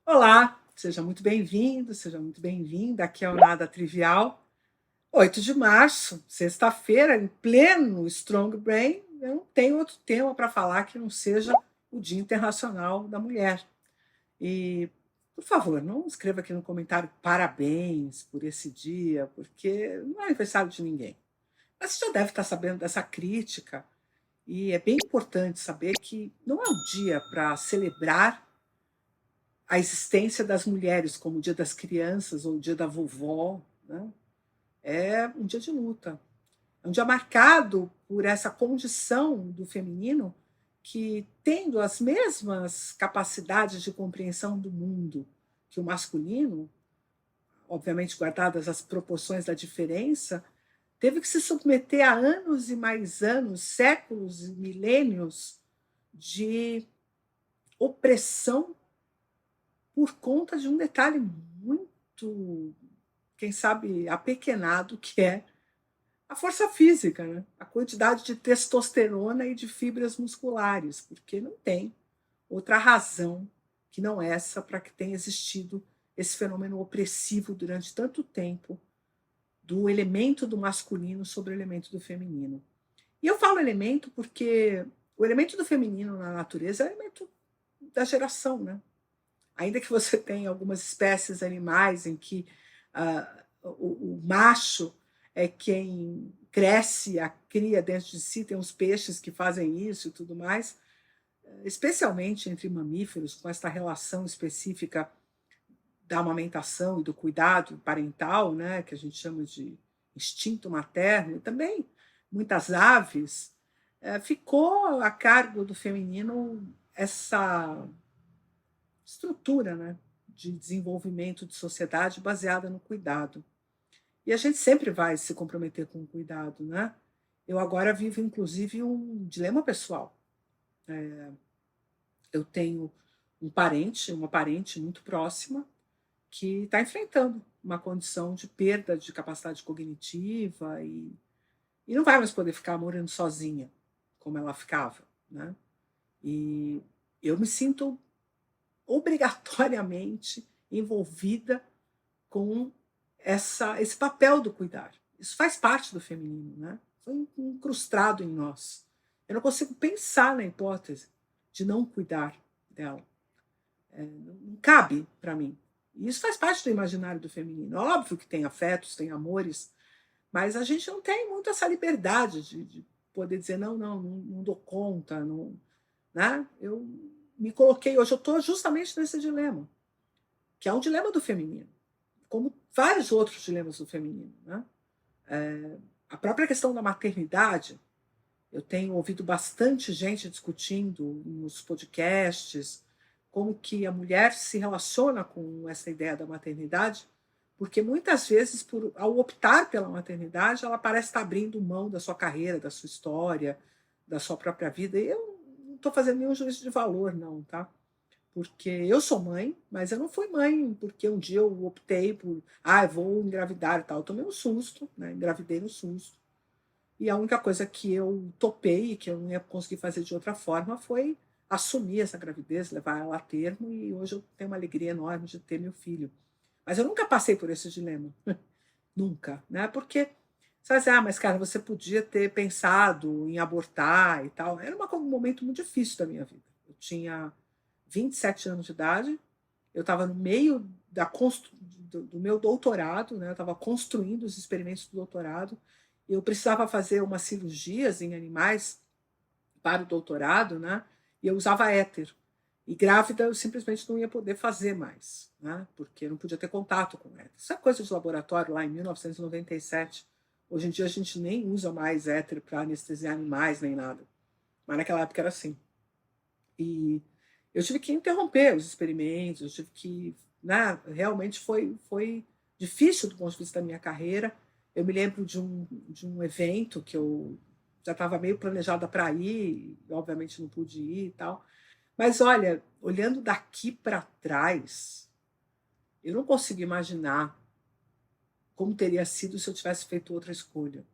Olá, seja muito bem-vindo, seja muito bem-vinda. Aqui é o Nada Trivial. 8 de março, sexta-feira, em pleno Strong Brain. Eu não tenho outro tema para falar que não seja o Dia Internacional da Mulher. E, por favor, não escreva aqui no comentário parabéns por esse dia, porque não é aniversário de ninguém. Mas você já deve estar sabendo dessa crítica, e é bem importante saber que não é um dia para celebrar a existência das mulheres, como o Dia das Crianças ou o Dia da Vovó, né? É um dia de luta. É um dia marcado por essa condição do feminino que, tendo as mesmas capacidades de compreensão do mundo que o masculino, obviamente guardadas as proporções da diferença, teve que se submeter a anos e mais anos, séculos e milênios de opressão por conta de um detalhe muito, quem sabe, apequenado, que é a força física, né? A quantidade de testosterona e de fibras musculares, porque não tem outra razão que não essa para que tenha existido esse fenômeno opressivo durante tanto tempo do elemento do masculino sobre o elemento do feminino. E eu falo elemento porque o elemento do feminino na natureza é o elemento da geração, né? Ainda que você tenha algumas espécies animais em que o macho é quem cresce a cria dentro de si, tem uns peixes que fazem isso e tudo mais, especialmente entre mamíferos, com esta relação específica da amamentação e do cuidado parental, né, que a gente chama de instinto materno, e também muitas aves, ficou a cargo do feminino essa estrutura, né, de desenvolvimento de sociedade baseada no cuidado. E a gente sempre vai se comprometer com o cuidado, né? Eu agora vivo, inclusive, um dilema pessoal. Eu tenho uma parente muito próxima, que está enfrentando uma condição de perda de capacidade cognitiva e não vai mais poder ficar morando sozinha, como ela ficava, né? E eu me sinto obrigatoriamente envolvida com esse papel do cuidar. Isso faz parte do feminino, né? Foi incrustado em nós. Eu não consigo pensar na hipótese de não cuidar dela. Não cabe para mim. E isso faz parte do imaginário do feminino. Óbvio que tem afetos, tem amores, mas a gente não tem muito essa liberdade de poder dizer não dou conta, não, né? Eu me coloquei hoje, eu estou justamente nesse dilema, que é um dilema do feminino, como vários outros dilemas do feminino, né? A própria questão da maternidade, eu tenho ouvido bastante gente discutindo nos podcasts como que a mulher se relaciona com essa ideia da maternidade, porque muitas vezes, ao optar pela maternidade, ela parece estar abrindo mão da sua carreira, da sua história, da sua própria vida. E eu não estou fazendo nenhum juízo de valor, não, tá? Porque eu sou mãe, mas eu não fui mãe porque um dia eu optei por, eu vou engravidar e tal. Eu tomei um susto, né? Engravidei no susto. E a única coisa que eu topei, que eu não ia conseguir fazer de outra forma, foi assumir essa gravidez, levar ela a termo, e hoje eu tenho uma alegria enorme de ter meu filho. Mas eu nunca passei por esse dilema. Nunca, né? Porque você vai dizer, mas cara, você podia ter pensado em abortar e tal. Era um momento muito difícil da minha vida. Eu tinha 27 anos de idade, eu estava no meio do meu doutorado, né? Eu estava construindo os experimentos do doutorado, eu precisava fazer umas cirurgias em animais para o doutorado, né? E eu usava éter. E grávida eu simplesmente não ia poder fazer mais, né? Porque não podia ter contato com éter. Isso é coisa de laboratório lá em 1997. Hoje em dia a gente nem usa mais éter para anestesiar animais nem nada. Mas naquela época era assim. E eu tive que interromper os experimentos, eu tive que, né, realmente foi difícil do ponto de vista da minha carreira. Eu me lembro de um evento que eu já estava meio planejada para ir, e obviamente não pude ir e tal. Mas olha, olhando daqui para trás, eu não consigo imaginar como teria sido se eu tivesse feito outra escolha.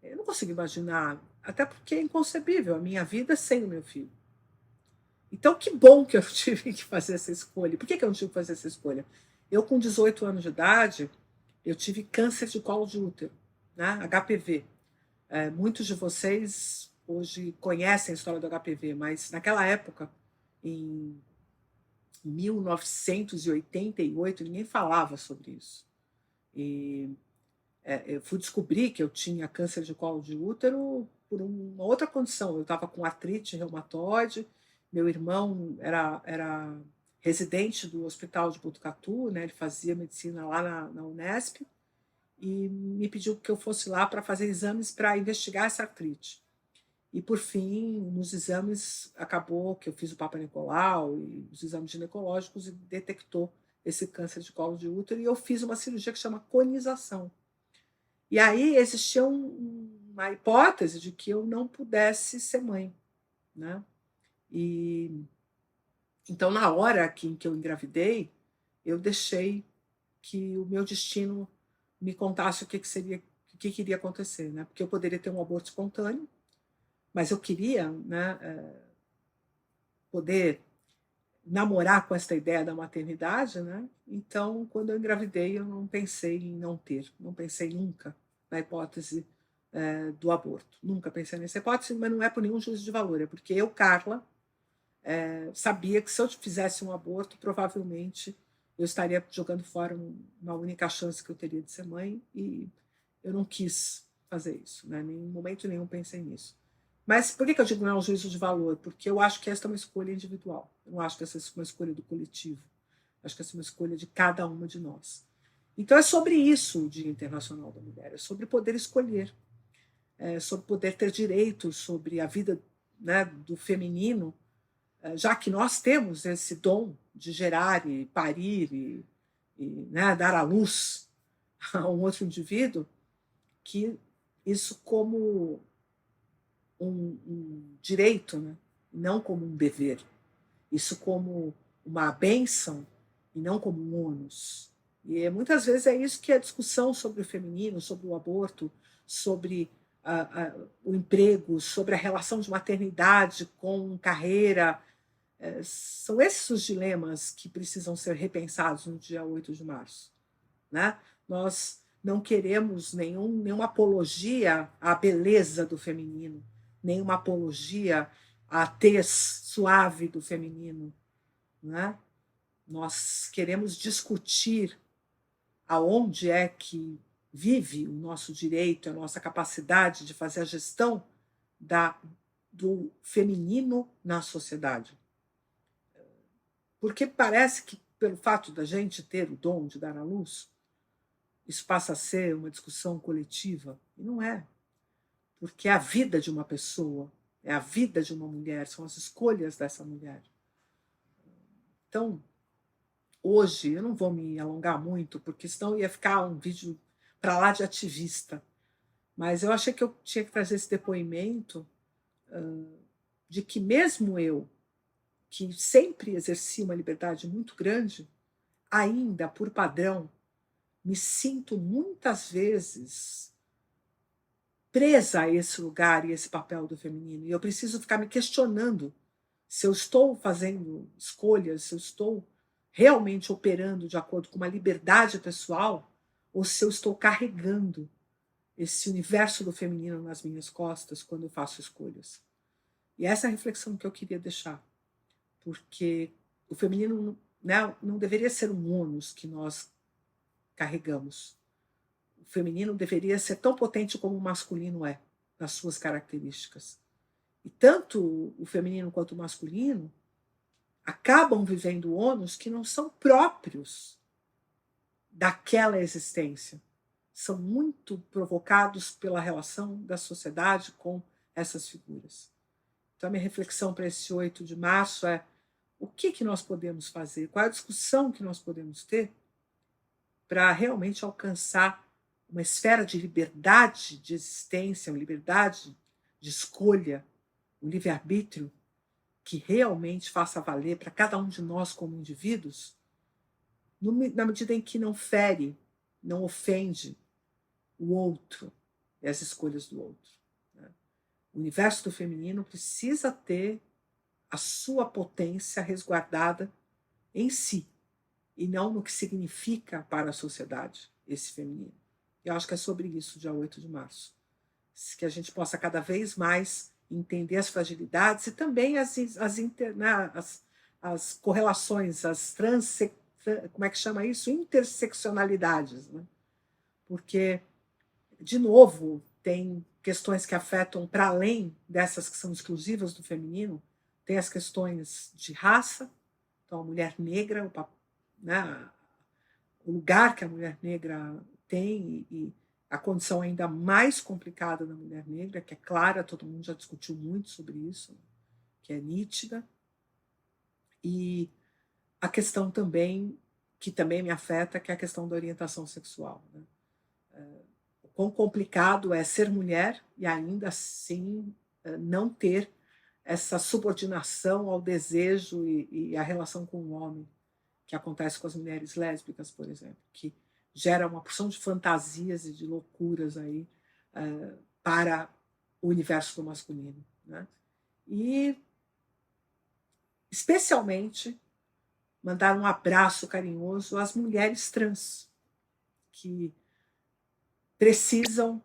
Eu não consigo imaginar, até porque é inconcebível a minha vida sem o meu filho. Então, que bom que eu não tive que fazer essa escolha. Por que eu não tive que fazer essa escolha? Eu, com 18 anos de idade, eu tive câncer de colo de útero, né? HPV. Muitos de vocês hoje conhecem a história do HPV, mas naquela época, em 1988, ninguém falava sobre isso. E eu fui descobrir que eu tinha câncer de colo de útero por uma outra condição. Eu estava com artrite reumatoide, meu irmão era residente do Hospital de Botucatu, né? Ele fazia medicina lá na Unesp, e me pediu que eu fosse lá para fazer exames para investigar essa artrite. E, por fim, nos exames, acabou que eu fiz o Papa Nicolau e os exames ginecológicos e detectou esse câncer de colo de útero, e eu fiz uma cirurgia que chama conização. E aí existia uma hipótese de que eu não pudesse ser mãe, né? E então, na hora em que eu engravidei, eu deixei que o meu destino me contasse o que iria acontecer, né? Porque eu poderia ter um aborto espontâneo, mas eu queria, né, poder namorar com essa ideia da maternidade, né? Então, quando eu engravidei, eu não pensei em não ter, não pensei nunca na hipótese do aborto. Nunca pensei nessa hipótese, mas não é por nenhum juízo de valor, é porque eu, Carla, sabia que se eu fizesse um aborto, provavelmente eu estaria jogando fora uma única chance que eu teria de ser mãe, e eu não quis fazer isso, né? Em momento nenhum pensei nisso. Mas por que eu digo não é um juízo de valor? Porque eu acho que esta é uma escolha individual. Eu não acho que essa é uma escolha do coletivo. Eu acho que essa é uma escolha de cada uma de nós. Então é sobre isso o Dia Internacional da Mulher. É sobre poder escolher, sobre poder ter direitos sobre a vida, né, do feminino, já que nós temos esse dom de gerar e parir né, dar à luz a um outro indivíduo, que isso como um direito, né, não como um dever, isso como uma bênção e não como um ônus. E muitas vezes é isso que é a discussão sobre o feminino, sobre o aborto, sobre o emprego, sobre a relação de maternidade com carreira. São esses os dilemas que precisam ser repensados no dia 8 de março. Né? Nós não queremos nenhuma apologia à beleza do feminino, nenhuma apologia à tez suave do feminino. Né? Nós queremos discutir aonde é que vive o nosso direito, a nossa capacidade de fazer a gestão do feminino na sociedade. Porque parece que, pelo fato da gente ter o dom de dar à luz, isso passa a ser uma discussão coletiva. E não é. Porque é a vida de uma pessoa, é a vida de uma mulher, são as escolhas dessa mulher. Então, hoje, eu não vou me alongar muito, porque senão ia ficar um vídeo para lá de ativista. Mas eu achei que eu tinha que trazer esse depoimento de que mesmo eu, que sempre exerci uma liberdade muito grande, ainda, por padrão, me sinto muitas vezes presa a esse lugar e esse papel do feminino. E eu preciso ficar me questionando se eu estou fazendo escolhas, se eu estou realmente operando de acordo com uma liberdade pessoal, ou se eu estou carregando esse universo do feminino nas minhas costas quando eu faço escolhas. E essa é a reflexão que eu queria deixar, porque o feminino, né, não deveria ser um ônus que nós carregamos. O feminino deveria ser tão potente como o masculino é, nas suas características. E tanto o feminino quanto o masculino acabam vivendo ônus que não são próprios daquela existência. São muito provocados pela relação da sociedade com essas figuras. Então, a minha reflexão para esse 8 de março é o que nós podemos fazer, qual é a discussão que nós podemos ter para realmente alcançar uma esfera de liberdade de existência, uma liberdade de escolha, um livre-arbítrio que realmente faça valer para cada um de nós como indivíduos, na medida em que não fere, não ofende o outro e as escolhas do outro. Né? O universo do feminino precisa ter a sua potência resguardada em si, e não no que significa para a sociedade esse feminino. Eu acho que é sobre isso, dia 8 de março. Que a gente possa cada vez mais entender as fragilidades e também as correlações, como é que chama isso? Interseccionalidades. Né? Porque, de novo, tem questões que afetam, para além dessas que são exclusivas do feminino, tem as questões de raça, então a mulher negra, né, o lugar que a mulher negra tem e a condição ainda mais complicada da mulher negra, que é clara, todo mundo já discutiu muito sobre isso, que é nítida, e a questão também, que também me afeta, que é a questão da orientação sexual. Né? O quão complicado é ser mulher e ainda assim não ter essa subordinação ao desejo e à relação com o homem, que acontece com as mulheres lésbicas, por exemplo, que gera uma porção de fantasias e de loucuras aí para o universo do masculino. Né? E, especialmente, mandar um abraço carinhoso às mulheres trans, que precisam,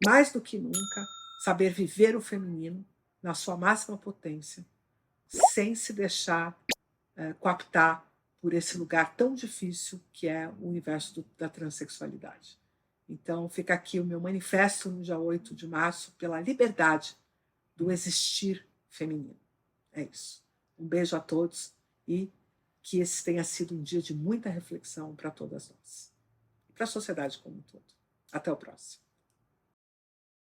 mais do que nunca, saber viver o feminino na sua máxima potência, sem se deixar coaptar por esse lugar tão difícil que é o universo da transexualidade. Então, fica aqui o meu manifesto no dia 8 de março pela liberdade do existir feminino. É isso. Um beijo a todos e que esse tenha sido um dia de muita reflexão para todas nós e para a sociedade como um todo. Até o próximo.